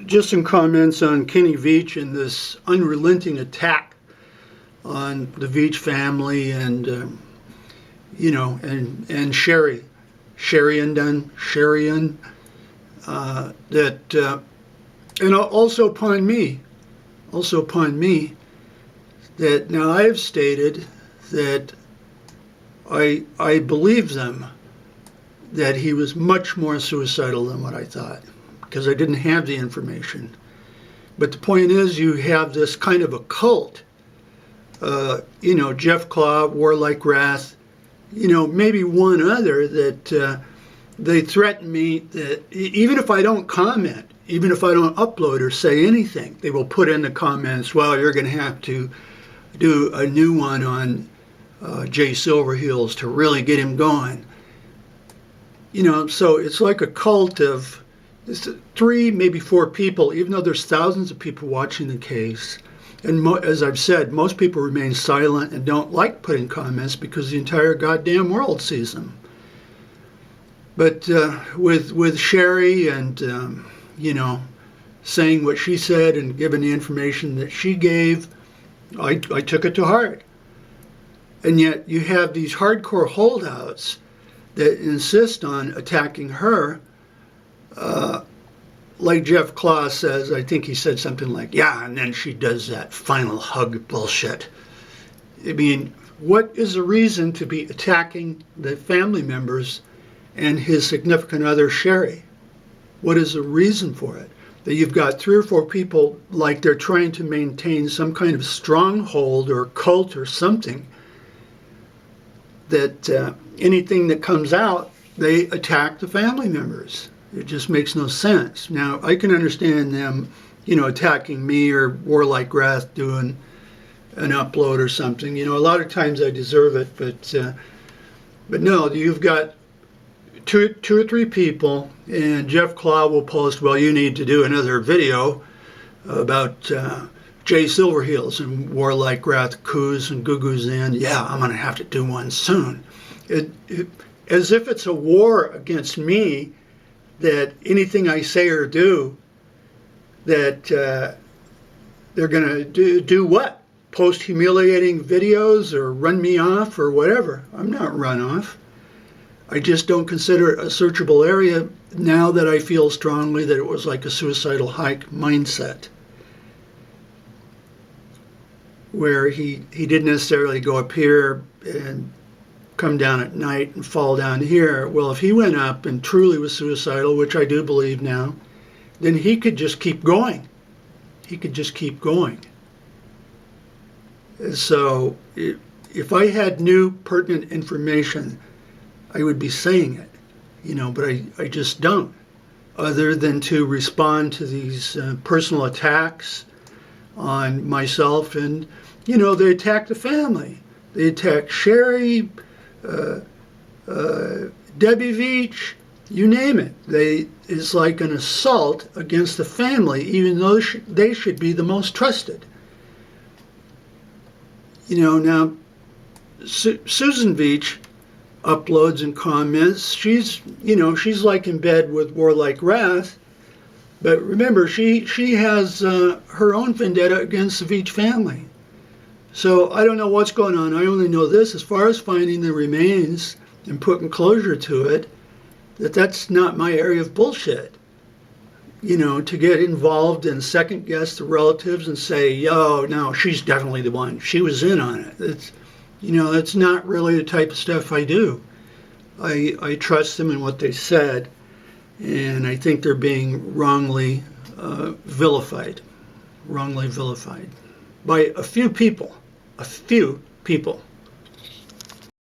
Just some comments on Kenny Veach and this unrelenting attack on the Veach family and, and Shery. Shery, and also upon me, that now I have stated that I believe them that he was much more suicidal than what I thought, because I didn't have the information. But the point is, you have this kind of a cult, Jeff Claw, Warlike Wrath, maybe one other that they threaten me that even if I don't comment, even if I don't upload or say anything, they will put in the comments, well, you're going to have to do a new one on Jay Silverheels to really get him going. So it's like a cult of 3, maybe 4 people, even though there's thousands of people watching the case. And as I've said, most people remain silent and don't like putting comments because the entire goddamn world sees them. But with Shery and, saying what she said and giving the information that she gave, I took it to heart. And yet you have these hardcore holdouts that insist on attacking her. Like Jeff Claw says, I think he said something like, yeah, and then she does that final hug bullshit. I mean, what is the reason to be attacking the family members and his significant other, Shery? What is the reason for it? That you've got 3 or 4 people like they're trying to maintain some kind of stronghold or cult or something, that anything that comes out, they attack the family members. It just makes no sense. Now, I can understand them, attacking me or Warlike Wrath doing an upload or something. A lot of times I deserve it, but no, you've got two or 3 people, and Jeff Claw will post, well, you need to do another video about Jay Silverheels and Warlike Wrath coos and goo-goos in. Yeah, I'm going to have to do one soon. As if it's a war against me, that anything I say or do, that they're going to do what? Post humiliating videos or run me off or whatever. I'm not run off. I just don't consider it a searchable area now that I feel strongly that it was like a suicidal hike mindset, where he didn't necessarily go up here and come down at night and fall down here. Well, if he went up and truly was suicidal, which I do believe now, then he could just keep going. He could just keep going. So if I had new pertinent information, I would be saying it, but I just don't, other than to respond to these personal attacks on myself. And, they attack the family. They attack Shery, Debbie Veach, you name it. It's like an assault against the family, even though they should be the most trusted. Now, Susan Veach uploads and comments. She's like in bed with Warlike Wrath, but remember, she has her own vendetta against the Veach family. So I don't know what's going on. I only know this, as far as finding the remains and putting closure to it, that's not my area of bullshit. To get involved and second guess the relatives and say, yo, no, she's definitely the one. She was in on it. That's not really the type of stuff I do. I trust them in what they said, and I think they're being wrongly vilified by a few people.